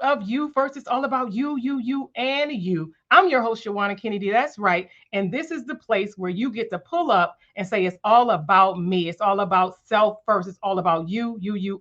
of You First. It's all about you, and you. I'm your host, Shawanna Kennedy. That's right. And this is the place where you get to pull up and say, it's all about me. It's all about self first. It's all about you,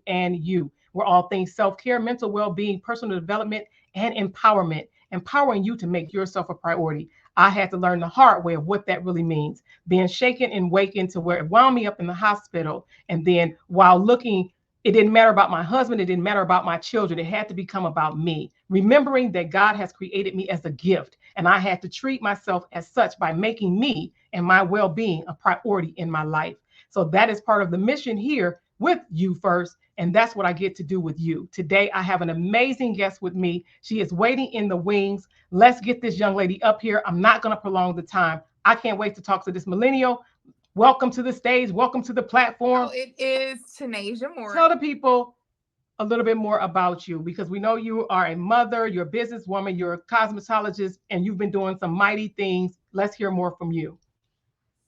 and you. We're all things self care, mental well being, personal development, and empowerment, empowering you to make yourself a priority. I had to learn the hard way of what that really means. Being shaken and wakened to where it wound me up in the hospital. And then while looking, it didn't matter about my husband. It didn't matter about my children. It had to become about me. Remembering that God has created me as a gift, and I had to treat myself as such by making me and my well being a priority in my life. So that is part of the mission here with You First. And that's what I get to do with you. Today, I have an amazing guest with me. She is waiting in the wings. Let's get this young lady up here. I'm not going to prolong the time. I can't wait to talk to this millennial. Welcome to the stage. Welcome to the platform. Oh, it is Tanazia Tell Morris. the people a little bit more about you, because we know you are a mother, you're a businesswoman, you're a cosmetologist, and you've been doing some mighty things. Let's hear more from you.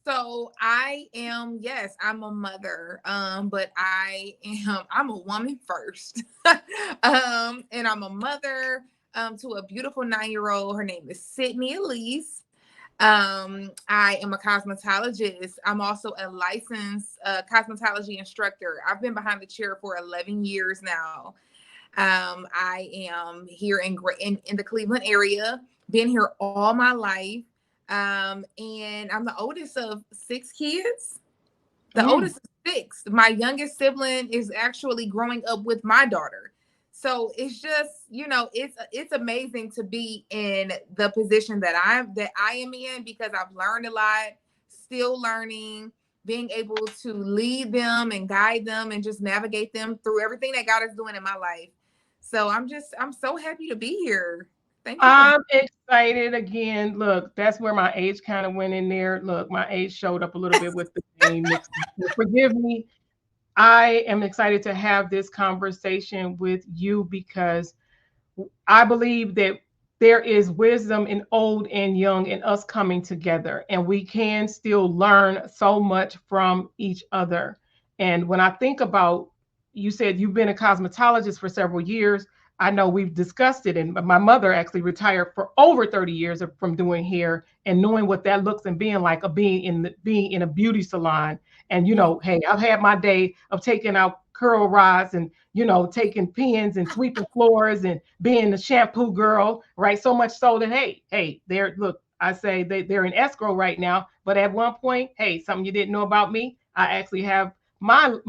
So I am, yes, I'm a mother. But I'm a woman first. And I'm a mother to a beautiful 9-year-old. Her name is Sydney Elise. I am a cosmetologist. I'm also a licensed cosmetology instructor. I've been behind the chair for 11 years now. I am here in the Cleveland area, been here all my life. And I'm the oldest of 6 kids. The Mm. oldest is 6. My youngest sibling is actually growing up with my daughter. So it's just, it's amazing to be in the position that I am in, because I've learned a lot, still learning, being able to lead them and guide them and just navigate them through everything that God is doing in my life. So I'm so happy to be here. Thank you for having I'm excited again. Look, that's where my age kind of went in there. Look, my age showed up a little bit with the name mixed. Forgive me. I am excited to have this conversation with you because I believe that there is wisdom in old and young in us coming together, and we can still learn so much from each other. And when I think about, you said you've been a cosmetologist for several years. I know we've discussed it, and my mother actually retired for over 30 years from doing hair and knowing what that looks and being like of being in a beauty salon. And me. hey, I've had my day of taking out curl rods and taking pins and sweeping floors and being the shampoo girl, right? So much so that they're look, I say they're in escrow right now. But at one point, hey, something you didn't know about me, I actually have my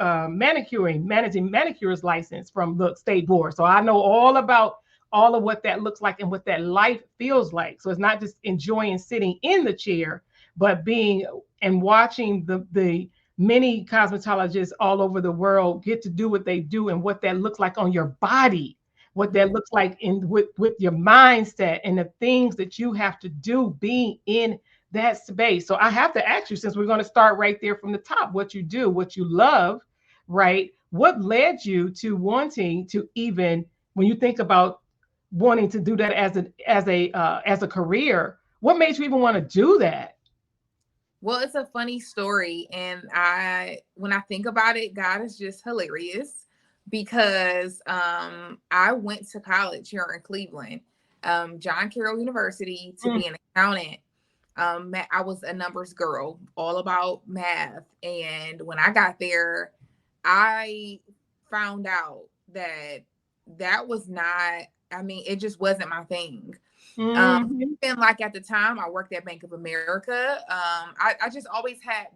managing manicures license from the state board. So I know all about all of what that looks like and what that life feels like. So it's not just enjoying sitting in the chair, but being and watching the many cosmetologists all over the world get to do what they do and what that looks like on your body, what that looks like in with your mindset and the things that you have to do being in that space. So I have to ask you, since we're going to start right there from the top, what you do, what you love, right? What led you to wanting to, even when you think about wanting to do that as a career, what made you even want to do that? Well, it's a funny story, and when I think about it, God is just hilarious, because I went to college here in Cleveland, John Carroll University, to Mm, be an accountant. I was a numbers girl, all about math, and when I got there, I found out that that was not. I mean, it just wasn't my thing. mhm. Even like at the time I worked at Bank of America. I just always had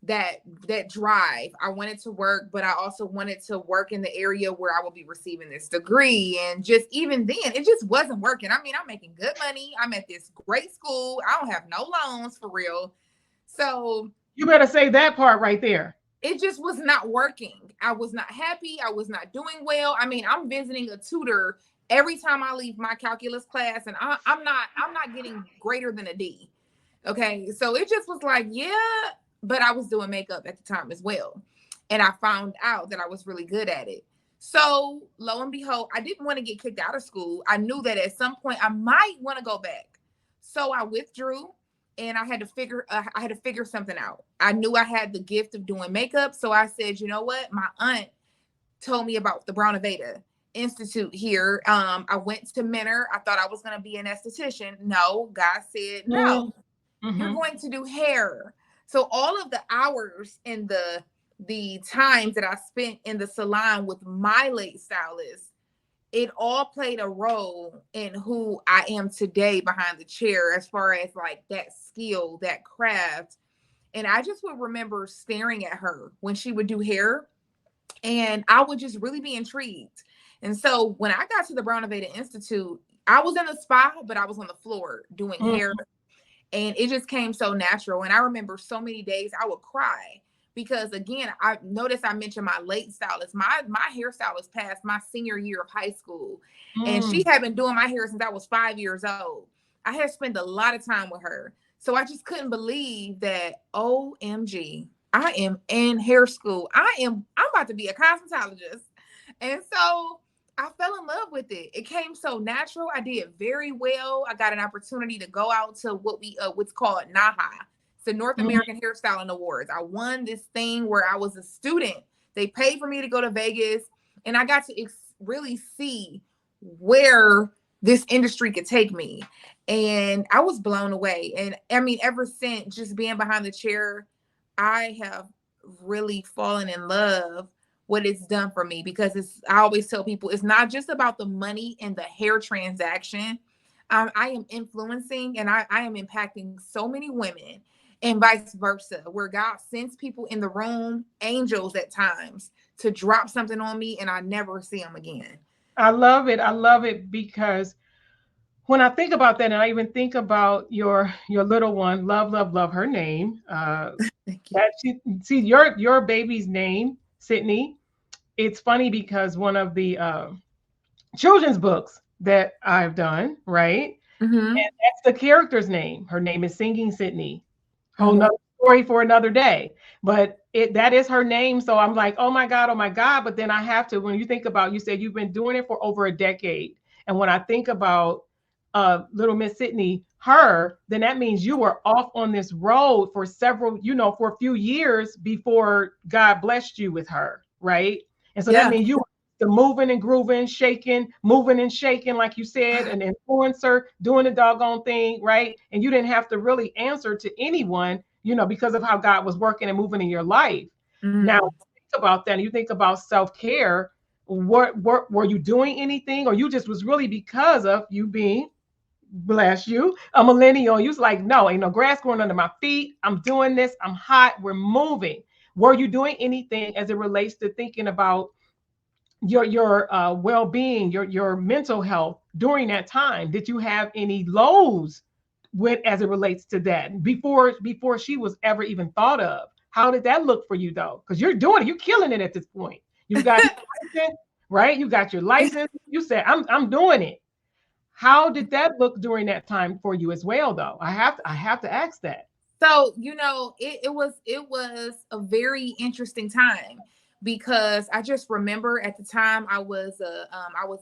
that drive. I wanted to work, but I also wanted to work in the area where I will be receiving this degree. And just even then, it just wasn't working. I mean, I'm making good money. I'm at this great school. I don't have no loans for real. So You better say that part right there. it just was not working. I was not happy. I was not doing well. I mean, I'm visiting a tutor every time I leave my calculus class, and I'm not getting greater than a D. Okay, so it just was like, yeah, but I was doing makeup at the time as well, and I found out that I was really good at it. So lo and behold, I didn't want to get kicked out of school. I knew that at some point I might want to go back, so I withdrew, and I had to figure something out. I knew I had the gift of doing makeup, so I said, you know what? My aunt told me about the Brown Aveda, institute here. I went to Mentor. I thought I was going to be an esthetician. No, God said, no, you're Mm-hmm. going to do hair. So all of the hours and the times that I spent in the salon with my late stylist, it all played a role in who I am today behind the chair, as far as like that skill, that craft. And I just would remember staring at her when she would do hair, and I would just really be intrigued. And so when I got to the Brown Aveda Institute, I was in the spa, but I was on the floor doing hair, and it just came so natural. And I remember so many days I would cry because, again, I noticed I mentioned my late stylist. My hairstylist passed my senior year of high school, and she had been doing my hair since I was 5 years old. I had spent a lot of time with her, so I just couldn't believe that. OMG, I am in hair school. I'm about to be a cosmetologist, and so I fell in love with it. It came so natural. I did very well. I got an opportunity to go out to what's called NAHA, it's the North American Hairstyling Awards. I won this thing where I was a student. They paid for me to go to Vegas, and I got to really see where this industry could take me. And I was blown away. And I mean, ever since just being behind the chair, I have really fallen in love what it's done for me, because I always tell people it's not just about the money and the hair transaction. I am influencing, and I am impacting so many women, and vice versa, where God sends people in the room, angels at times, to drop something on me, and I never see them again. I love it. I love it because when I think about that, and I even think about your little one, love, love, love her name. Thank you. That she see your baby's name, Sydney. It's funny because one of the children's books that I've done, right? Mm-hmm. And that's the character's name. Her name is Singing Sydney. Whole Oh, nother story for another day. But that is her name. So I'm like, oh my God, oh my God. But then I have to, when you think about, you said you've been doing it for over a decade. And when I think about little Miss Sydney, her, then that means you were off on this road for several, for a few years before God blessed you with her, right? And so that yeah. means you were the moving and grooving, shaking, moving and shaking, like you said, an influencer, doing the doggone thing, right? And you didn't have to really answer to anyone, because of how God was working and moving in your life. Now, Mm. think about that. And you think about self-care. What were you doing anything, or you just was really because of you being, bless you, a millennial? You was like, no, ain't no grass growing under my feet. I'm doing this. I'm hot. We're moving. Were you doing anything as it relates to thinking about your well-being, your mental health during that time? Did you have any lows with as it relates to that before she was ever even thought of? How did that look for you though? Because you're doing it, you're killing it at this point. You got your license, right? You got your license. You said, I'm doing it. How did that look during that time for you as well though? I have to ask that. So, it was a very interesting time, because I just remember at the time I was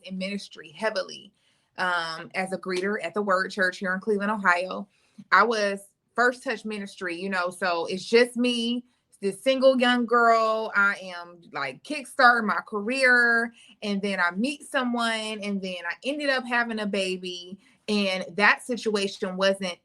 in ministry heavily, as a greeter at the Word Church here in Cleveland, Ohio. I was first touch ministry, so it's just me, this single young girl. I am like kickstarting my career, and then I meet someone, and then I ended up having a baby, and that situation wasn't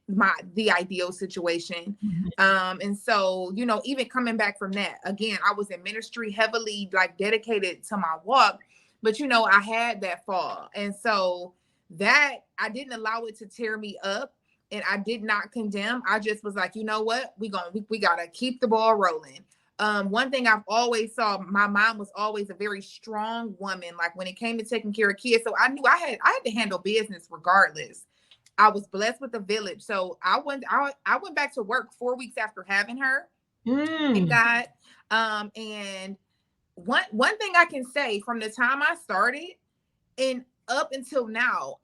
the ideal situation. And so, even coming back from that, again, I was in ministry heavily, like dedicated to my walk, but I had that fall, and so that I didn't allow it to tear me up, and I did not condemn. I just was like, you know what, we gotta keep the ball rolling. One thing I've always saw, my mom was always a very strong woman, like when it came to taking care of kids. So I knew I had to handle business regardless. I was blessed with a village. So I went back to work 4 weeks after having her. Thank Mm. God. And one thing I can say, from the time I started and up until now,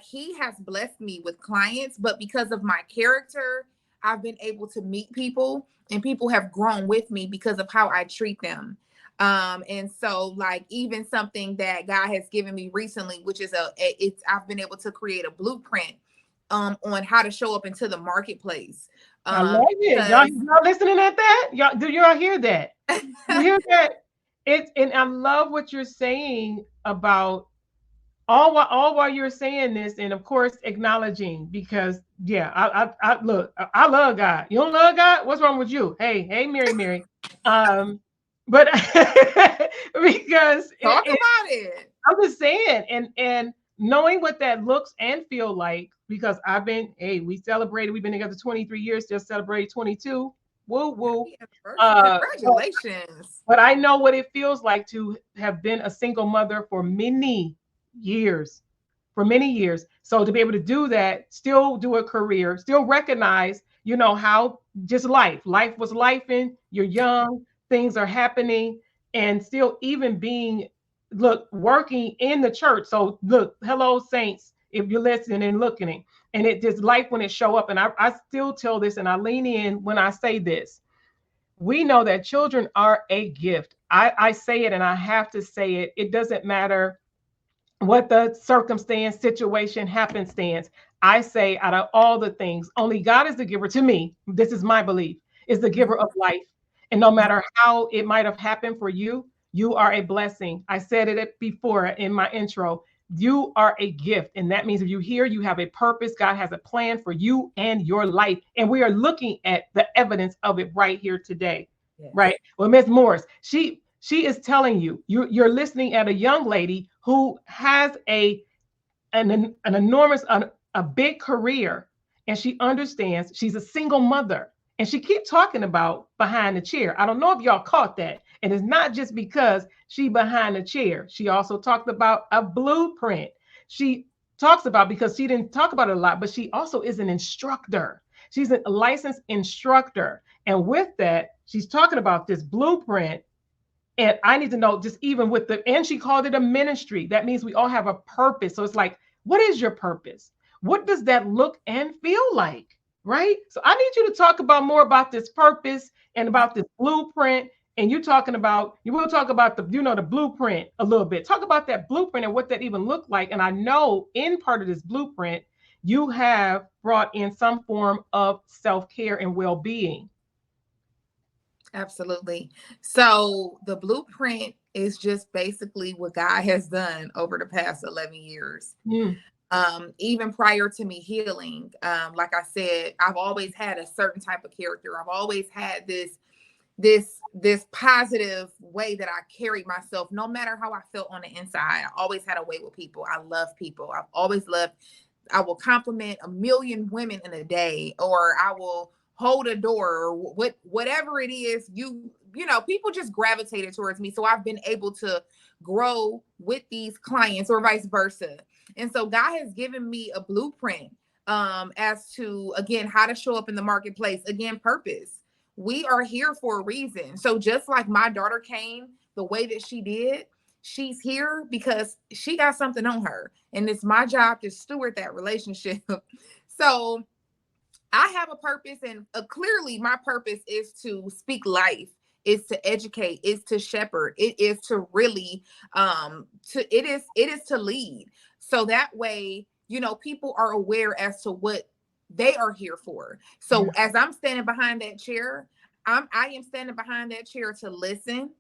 he has blessed me with clients, but because of my character, I've been able to meet people, and people have grown with me because of how I treat them. And so, like, even something that God has given me recently, which is I've been able to create a blueprint on how to show up into the marketplace. I love it. Y'all, Because y'all listening at that? Y'all, do y'all hear that? You hear that? And I love what you're saying about all while you're saying this, and of course acknowledging, because yeah, I look, I love God. You don't love God? What's wrong with you? Hey, Mary. Um, but because Talk about it. I'm just saying, and knowing what that looks and feel like, because I've been, hey, we celebrated, we've been together 23 years, just celebrated 22. Woo woo. Happy anniversary. But Congratulations. I know what it feels like to have been a single mother for many years, So to be able to do that, still do a career, still recognize, how just life was life, and you're young, things are happening, and still even being, look, working in the church. So look, hello saints, if you're listening and looking, and it just life when it show up. And I still tell this, and I lean in when I say this. We know that children are a gift. I say it, and I have to say it. It doesn't matter what the circumstance, situation, happenstance. I say, out of all the things, only God is the giver to me. This is my belief, is the giver of life. And no matter how it might have happened for you, you are a blessing. I said it before in my intro. You are a gift. And that means if you hear, you have a purpose. God has a plan for you and your life. And we are looking at the evidence of it right here today. Yes. Right. Well, Miss Morris, she is telling you, you're listening at a young lady who has an enormous, a big career, and she understands she's a single mother, and she keeps talking about behind the chair. I don't know if y'all caught that. And it's not just because she behind the chair. She also talked about a blueprint. She talks about, because she didn't talk about it a lot, but she also is an instructor. She's a licensed instructor. And with that, she's talking about this blueprint. And I need to know, just even with and she called it a ministry. That means we all have a purpose. So it's like, what is your purpose? What does that look and feel like? Right. So I need you to talk about more about this purpose and about this blueprint. And you will talk about the blueprint a little bit. Talk about that blueprint and what that even looked like. And I know in part of this blueprint, you have brought in some form of self-care and well-being. Absolutely. So the blueprint is just basically what God has done over the past 11 years. Mm. Even prior to me healing, like I said, I've always had a certain type of character. I've always had this positive way that I carried myself, no matter how I felt on the inside. I always had a way with people. I love people. I've always loved. I will compliment a million women in a day, or I will hold a door, or whatever it is. People just gravitated towards me, so I've been able to grow with these clients, or vice versa. And so God has given me a blueprint as to, again, how to show up in the marketplace. Again, purpose. We are here for a reason. So just like my daughter came the way that she did, she's here because she got something on her, and it's my job to steward that relationship. So I have a purpose, and clearly my purpose is to speak life, is to educate, is to shepherd, it is to really it is to lead. So that way, people are aware as to what they are here for. So as I'm standing behind that chair, I am standing behind that chair to listen,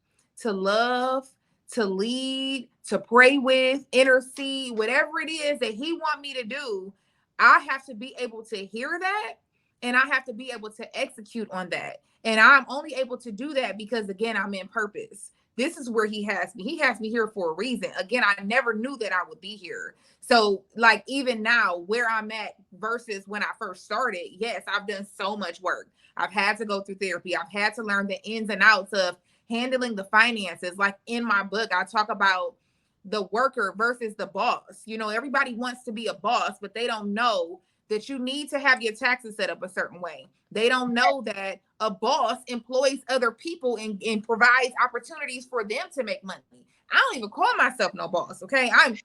to love, to lead, to pray with, intercede, whatever it is that he want me to do. I have to be able to hear that, and I have to be able to execute on that. And I'm only able to do that because, again, I'm in purpose. This is where he has me. He has me here for a reason. Again, I never knew that I would be here. So, like, even now, where I'm at versus when I first started, yes, I've done so much work. I've had to go through therapy. I've had to learn the ins and outs of handling the finances. Like in my book, I talk about the worker versus the boss. Everybody wants to be a boss, but they don't know that you need to have your taxes set up a certain way. They don't know that a boss employs other people and provides opportunities for them to make money. I don't even call myself no boss, okay? I'm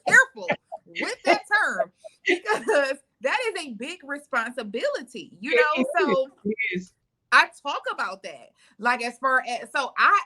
careful with that term, because that is a big responsibility, so It is. I talk about that. Like, as far as, so I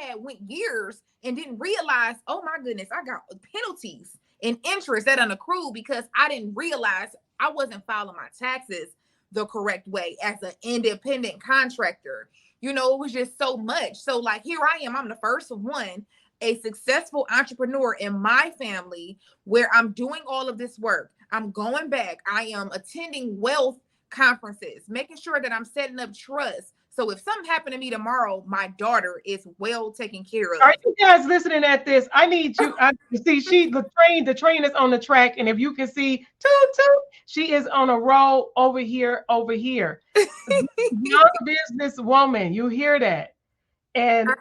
had went years and didn't realize, oh my goodness, I got penalties and interest that unaccrued because I didn't realize I wasn't filing my taxes the correct way as an independent contractor. You know, it was just so much. So like here I am, I'm the first one, a successful entrepreneur in my family where I'm doing all of this work. I'm going back. I am attending wealth conferences, making sure that I'm setting up trust. So if something happened to me tomorrow, my daughter is well taken care Are of. you guys listening at this? I need you. You see, the train is on the track, and if you can see, toot toot, she is on a roll over here, over here. Young business woman, you hear that? And that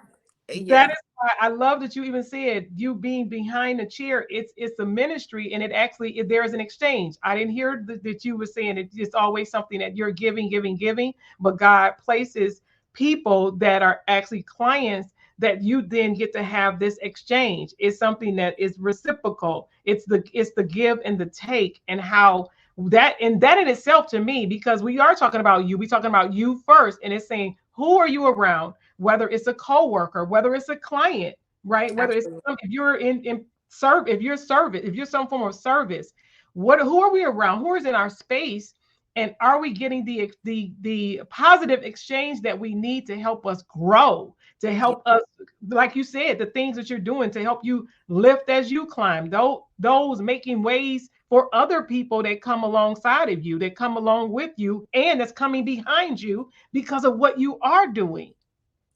Yeah, is why I love that you even said you being behind the chair. It's a ministry, and it actually there is an exchange. I didn't hear that you were saying it's always something that you're giving, giving, giving, but God places people that are actually clients that you then get to have this exchange. It's something that is reciprocal. It's the give and the take, and how that in itself to me, because we are talking about you, we talking about you first, and it's saying who are you around, whether it's a coworker, whether it's a client, right? Whether it's absolutely. if you're in serve, if you're service, if you're some form of service, who are we around? Who is in our space? And are we getting the positive exchange that we need to help us grow, to Yeah, help us, like you said, the things that you're doing to help you lift as you climb, those making ways for other people that come alongside of you, that come along with you, and that's coming behind you because of what you are doing,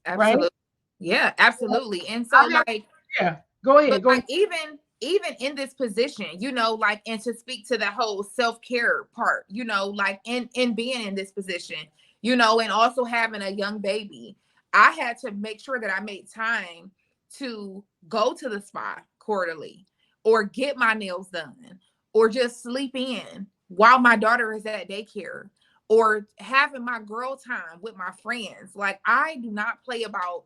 right? absolutely. Yeah, absolutely. And I so have, like, yeah. Go but ahead. Go ahead. like even in this position, you know, like, and to speak to the whole self-care part, you know, like in being in this position, you know, and also having a young baby, I had to make sure that I made time to go to the spa quarterly, or get my nails done, or just sleep in while my daughter is at daycare, or having my girl time with my friends. Like, I do not play about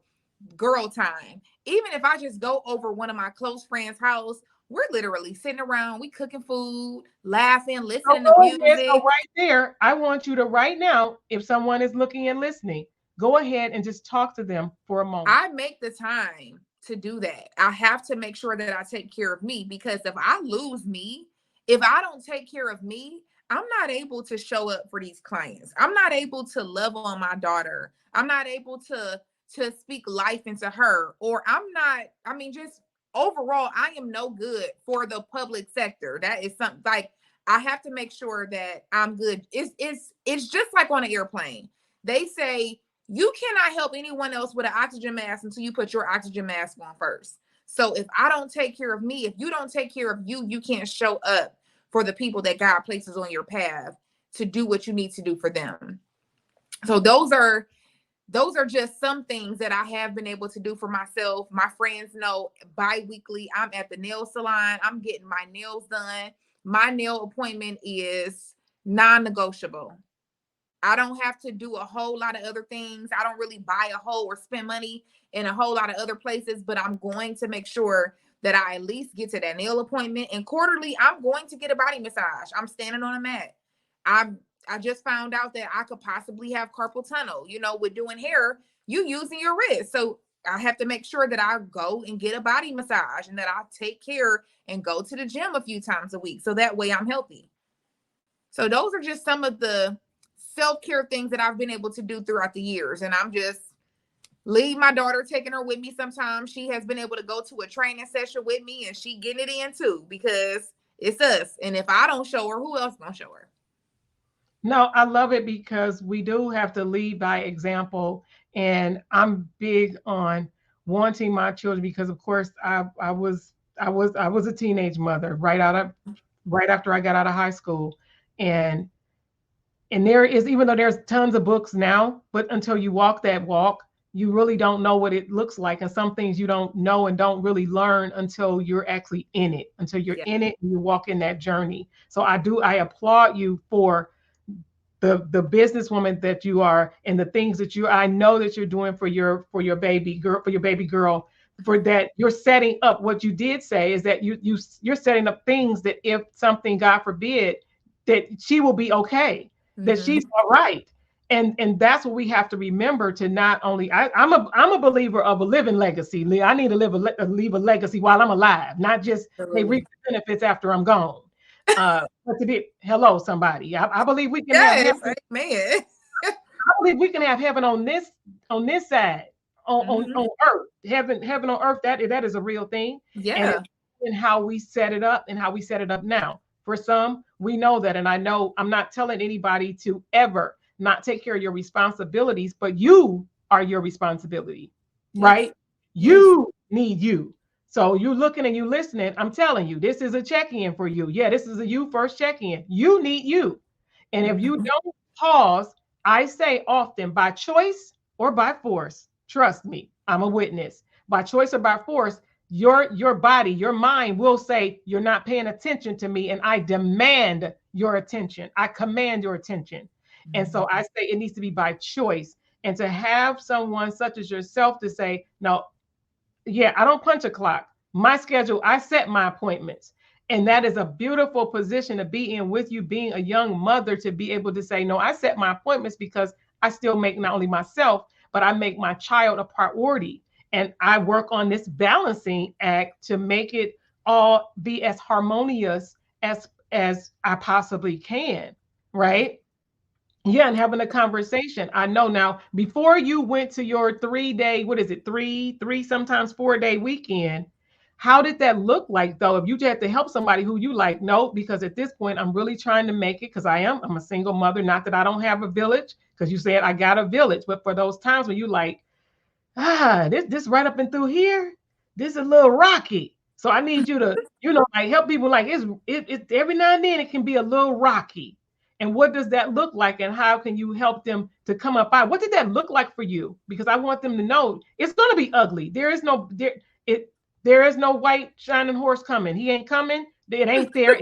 girl time. Even if I just go over one of my close friends' house, we're literally sitting around, we cooking food, laughing, So listening to go ahead. So music. right there, I want you to right now, if someone is looking and listening, go ahead and just talk to them for a moment. I make the time to do that. I have to make sure that I take care of me, because if I lose me, if I don't take care of me, I'm not able to show up for these clients. I'm not able to love on my daughter. I'm not able to speak life into her, or I'm not, I mean, just overall, I am no good for the public sector. That is something like, I have to make sure that I'm good. It's just like on an airplane. They say you cannot help anyone else with an oxygen mask until you put your oxygen mask on first. So if I don't take care of me, if you don't take care of you, you can't show up for the people that God places on your path to do what you need to do for them. So those are just some things that I have been able to do for myself. My friends know bi-weekly I'm at the nail salon. I'm getting my nails done. My nail appointment is non-negotiable. I don't have to do a whole lot of other things. I don't really buy a whole or spend money in a whole lot of other places, but I'm going to make sure that I at least get to that nail appointment. And quarterly, I'm going to get a body massage. I'm standing on a mat. I I just found out that I could possibly have carpal tunnel. You know, with doing hair, you using your wrist. So I have to make sure that I go and get a body massage, and that I take care and go to the gym a few times a week. So that way I'm healthy. So those are just some of the self-care things that I've been able to do throughout the years. And I'm just leave my daughter, taking her with me sometimes. She has been able to go to a training session with me, and she getting it in too, because it's us. And if I don't show her, who else gonna show her? No, I love it because we do have to lead by example. And I'm big on wanting my children because of course I was a teenage mother right after I got out of high school. And there is, even though there's tons of books now, but until you walk that walk, you really don't know what it looks like. And some things you don't know and don't really learn until you're actually in it, until you're Yeah. in it and you walk in that journey. So I applaud you for the businesswoman that you are, and the things that I know that you're doing for your baby girl, for that you're setting up. What you did say is that you're setting up things that if something, God forbid, that she will be okay, that Mm-hmm. she's all right. And that's what we have to remember, to not only I'm a believer of a living legacy. I need to leave a legacy while I'm alive, not just, hey, Absolutely. reap the benefits after I'm gone. But to be hello, somebody. I believe we can have Yes, heaven. amen. I believe we can have heaven on this side, on earth. Heaven on earth, that is a real thing. And Yeah. it's in how we set it up and how we set it up now. For some, we know that. And I know I'm not telling anybody to ever not take care of your responsibilities, but you are your responsibility, Yes. right? Yes. You need you. So you looking and you listening. I'm telling you, this is a check-in for you. Yeah, this is a you first check-in. You need you. And if you Mhm. don't pause, I say often by choice or by force, trust me, I'm a witness. By choice or by force, your body, your mind will say you're not paying attention to me and I demand your attention. I command your attention. And so I say it needs to be by choice. And to have someone such as yourself to say, no, yeah, I don't punch a clock. My schedule, I set my appointments. And that is a beautiful position to be in with you being a young mother to be able to say, no, I set my appointments because I still make not only myself, but I make my child a priority. And I work on this balancing act to make it all be as harmonious as I possibly can. Right. Yeah, and having a conversation. I know now, before you went to your 3 day, what is it, sometimes 4 day weekend, how did that look like though? If you had to help somebody who you like, no, because at this point I'm really trying to make it because I'm a single mother, not that I don't have a village, because you said I got a village, but for those times when you like, this right up and through here, this is a little rocky. So I need you to, like help people like it every now and then it can be a little rocky. And what does that look like? And how can you help them to come up out? What did that look like for you? Because I want them to know it's gonna be ugly. There is no white shining horse coming. He ain't coming. It ain't there.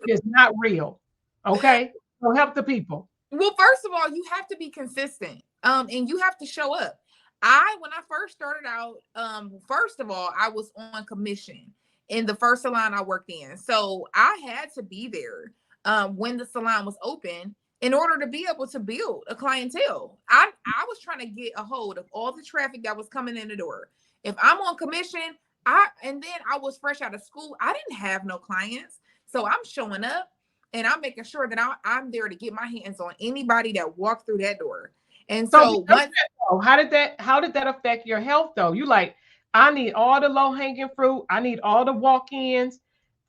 It's not real. Okay. So help the people. Well, first of all, you have to be consistent. And you have to show up. When I first started out, first of all, I was on commission in the first salon I worked in. So I had to be there when the salon was open in order to be able to build a clientele. I was trying to get a hold of all the traffic that was coming in the door. If I'm on commission, and then I was fresh out of school, I didn't have no clients. So I'm showing up and I'm making sure that I'm there to get my hands on anybody that walked through that door. And So so because of once that, though, how did that affect your health though? You like, I need all the low hanging fruit. I need all the walk-ins.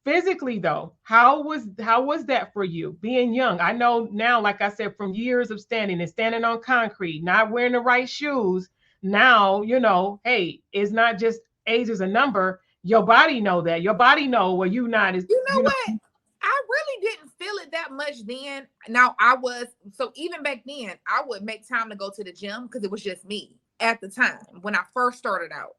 Physically though, how was that for you being young? I know now, like I said, from years of standing on concrete, not wearing the right shoes. Now, hey, it's not just age is a number. Your body know that. Your body know where you not is, you know what? I really didn't feel it that much then. Now so even back then, I would make time to go to the gym because it was just me at the time when I first started out.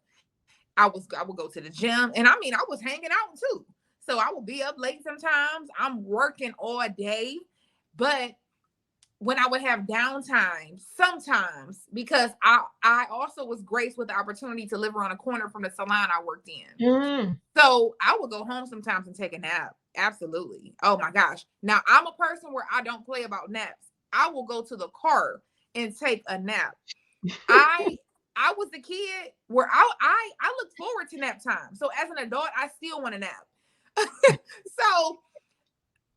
I would go to the gym, and I mean I was hanging out too. So I would be up late sometimes. I'm working all day, but when I would have downtime, sometimes because I also was graced with the opportunity to live around a corner from the salon I worked in. Mm. So I would go home sometimes and take a nap. Absolutely. Oh my gosh. Now I'm a person where I don't play about naps. I will go to the car and take a nap. I I was the kid where I look forward to nap time. So as an adult, I still want to nap. So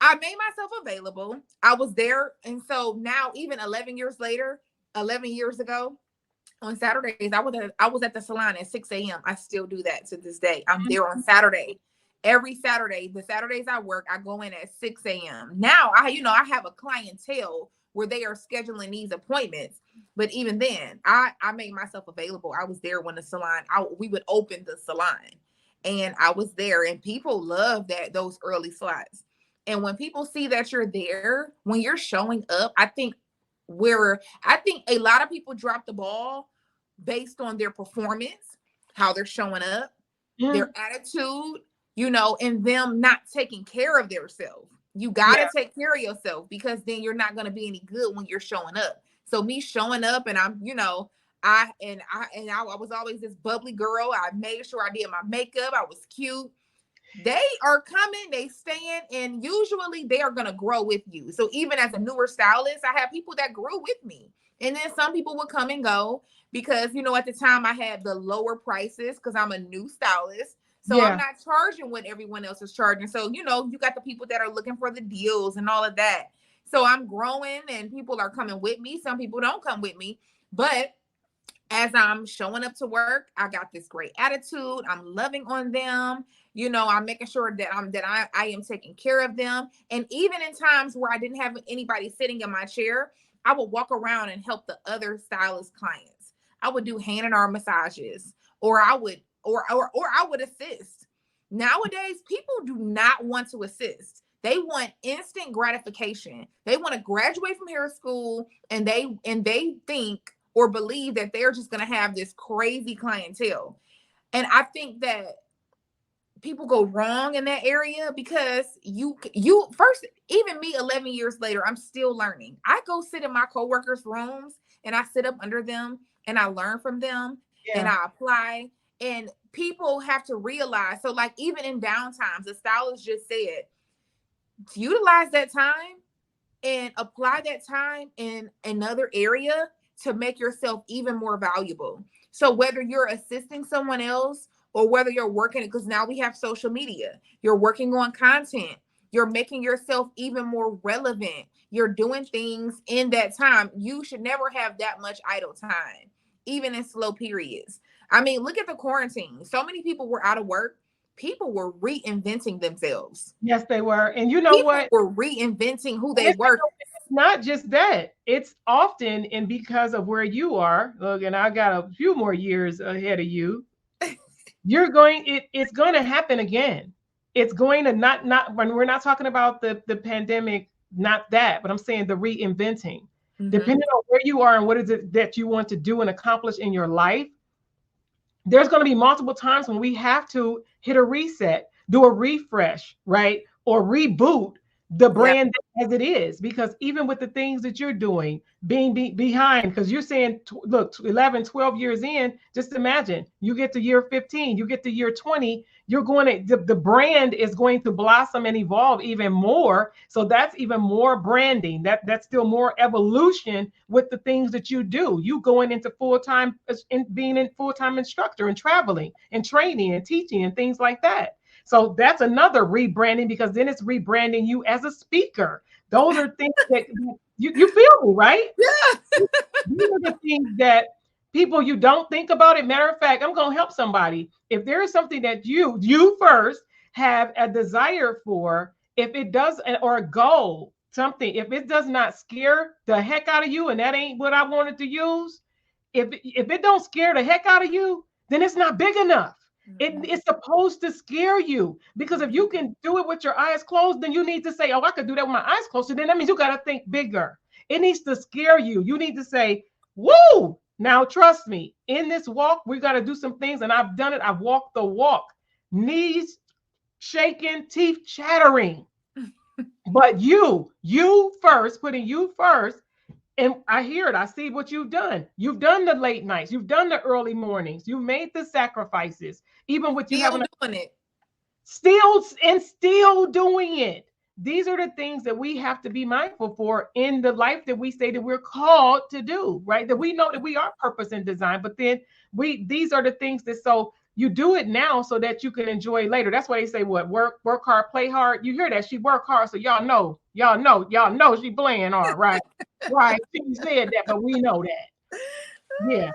I made myself available. I was there. And so now, even 11 years later, 11 years ago, on Saturdays, I was at the salon at 6 a.m. I still do that to this day. I'm there on Saturday. Every Saturday, the Saturdays I work, I go in at 6 a.m. Now I have a clientele where they are scheduling these appointments. But even then, I made myself available. I was there when we would open the salon. And I was there, and people love those early slots. And when people see that you're there, when you're showing up, I think a lot of people drop the ball based on their performance, how they're showing up, Mm. their attitude, and them not taking care of themselves. You got Yeah. to take care of yourself because then you're not going to be any good when you're showing up. So me showing up and I was always this bubbly girl. I made sure I did my makeup. I was cute. They are coming, they staying, and usually they are going to grow with you. So even as a newer stylist, I have people that grew with me. And then some people would come and go because, at the time I had the lower prices because I'm a new stylist. So I'm Yeah. not charging what everyone else is charging. So, you know, you got the people that are looking for the deals and all of that. So I'm growing and people are coming with me. Some people don't come with me, but as I'm showing up to work, I got this great attitude. I'm loving on them. You know, I'm making sure that I am taking care of them. And even in times where I didn't have anybody sitting in my chair, I would walk around and help the other stylist clients. I would do hand and arm massages, or I would assist. Nowadays, people do not want to assist. They want instant gratification. They want to graduate from hair school and they think or believe that they're just going to have this crazy clientele. And I think that people go wrong in that area because you first, even me 11 years later, I'm still learning. I go sit in my coworkers' rooms and I sit up under them and I learn from them and Yeah. I apply. And people have to realize, so like even in downtimes, the stylist just said, to utilize that time and apply that time in another area to make yourself even more valuable. So whether you're assisting someone else or whether you're working, because now we have social media, you're working on content, you're making yourself even more relevant, you're doing things in that time. You should never have that much idle time, even in slow periods. I mean, look at the quarantine. So many people were out of work. People were reinventing themselves. Yes, they were. And you know People what? were reinventing who And they were. it's not just that. It's often, and because of where you are, look, and I got a few more years ahead of you, it's going to happen again. It's going to not when we're not talking about the pandemic, not that, but I'm saying the reinventing. Mm-hmm. Depending on where you are and what is it that you want to do and accomplish in your life, there's going to be multiple times when we have to hit a reset, do a refresh, right? Or reboot the Yeah. brand as it is. Because even with the things that you're doing, being behind, because you're saying, look, 11, 12 years in, just imagine you get to year 15, you get to year 20, you're going to, the brand is going to blossom and evolve even more. So that's even more branding. That's still more evolution with the things that you do. You going into full-time, in being in full-time instructor and traveling and training and teaching and things like that. So that's another rebranding, because then it's rebranding you as a speaker. Those are things that you feel me, right? Yeah. These are the things that people, you don't think about it. Matter of fact, I'm going to help somebody. If there is something that you first have a desire for, if it does, or a goal, something, if it does not scare the heck out of you, and that ain't what I wanted to use, if it don't scare the heck out of you, then it's not big enough. It's supposed to scare you, because if you can do it with your eyes closed, then you need to say, oh, I could do that with my eyes closed. So then that means you got to think bigger. It needs to scare you. You need to say, woo, now trust me, in this walk, we got to do some things. And I've done it. I've walked the walk, knees shaking, teeth chattering. But you first, putting you first. And I hear it. I see what you've done. You've done the late nights. You've done the early mornings. You've made the sacrifices, even with you Still having doing it. still doing it. These are the things that we have to be mindful for in the life that we say that we're called to do, right? That we know that we are purpose and design, but then these are the things that, so you do it now so that you can enjoy later. That's why they say, what, work hard, play hard. You hear that? She work hard, so y'all know she playing hard, right? Right. She said that, but we know that. Yeah.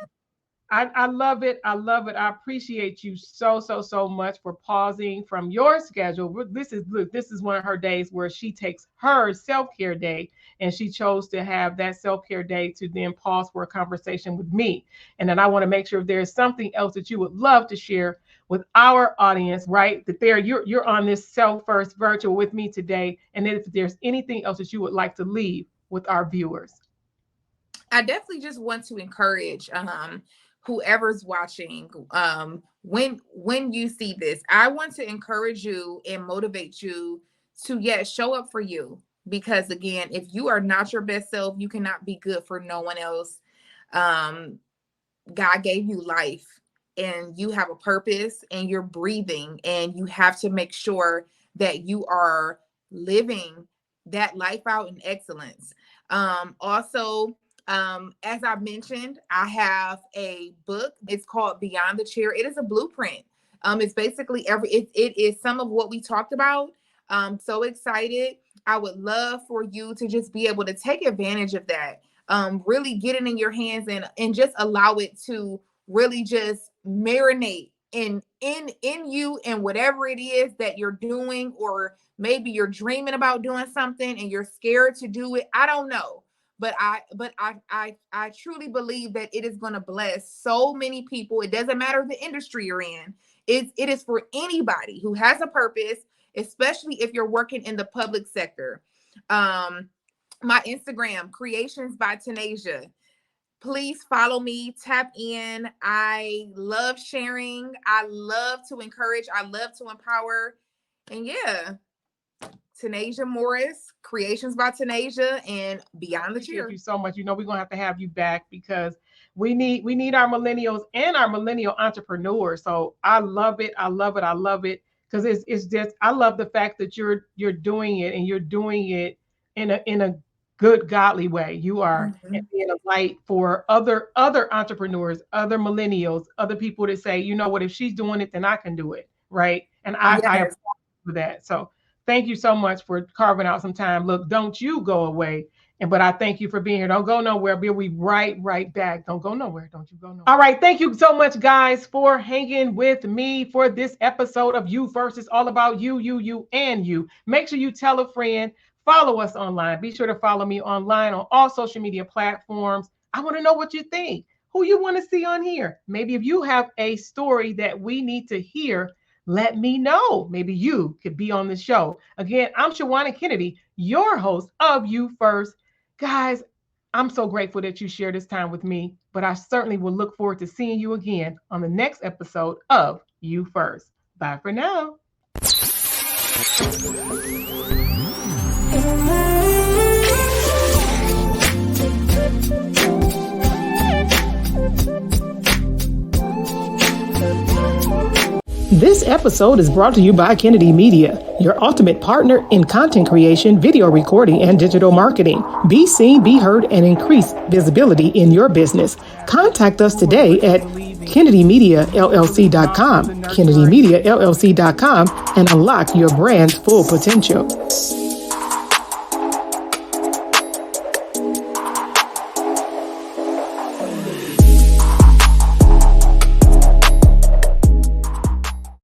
I love it. I love it. I appreciate you so much for pausing from your schedule. This is one of her days where she takes her self-care day, and she chose to have that self-care day to then pause for a conversation with me. And then I want to make sure if there's something else that you would love to share with our audience, right? That you're on this Self First virtual with me today. And then if there's anything else that you would like to leave with our viewers. I definitely just want to encourage whoever's watching, when you see this, I want to encourage you and motivate you to, yes, show up for you, because again, if you are not your best self, you cannot be good for no one else. um God gave you life and you have a purpose and you're breathing, and you have to make sure that you are living that life out in excellence. Also, as I mentioned, I have a book. It's called Beyond the Chair. It is a blueprint. It's basically it is some of what we talked about. So excited. I would love for you to just be able to take advantage of that. Really get it in your hands and just allow it to really just marinate in you and whatever it is that you're doing, or maybe you're dreaming about doing something and you're scared to do it. I don't know. But I truly believe that it is going to bless so many people. It doesn't matter the industry you're in. It is for anybody who has a purpose, especially if you're working in the public sector. My Instagram, Creations by Tanazia. Please follow me, tap in. I love sharing. I love to encourage. I love to empower. And yeah, Tanazia Morris, Creations by Tanazia, and Beyond the Cheer. Thank you so much. We're going to have you back because we need our millennials and our millennial entrepreneurs. So I love it. I love it. I love it. Because it's just, I love the fact that you're doing it, and you're doing it in a good, godly way. You are being a light for other entrepreneurs, other millennials, other people that say, you know what, if she's doing it, then I can do it. Right. And I applaud for that. So thank you so much for carving out some time. Look, don't you go away. But I thank you for being here. Don't go nowhere. We'll be right back. Don't go nowhere. Don't you go nowhere. All right. Thank you so much, guys, for hanging with me for this episode of You First. It's all about you, and you. Make sure you tell a friend. Follow us online. Be sure to follow me online on all social media platforms. I want to know what you think, who you want to see on here. Maybe if you have a story that we need to hear, let me know. Maybe you could be on the show. Again, I'm Shawanna Kennedy, your host of You First. Guys, I'm so grateful that you share this time with me, but I certainly will look forward to seeing you again on the next episode of You First. Bye for now. This episode is brought to you by Kennedy Media, your ultimate partner in content creation, video recording, and digital marketing. Be seen, be heard, and increase visibility in your business. Contact us today at KennedyMediaLLC.com, KennedyMediaLLC.com, and unlock your brand's full potential.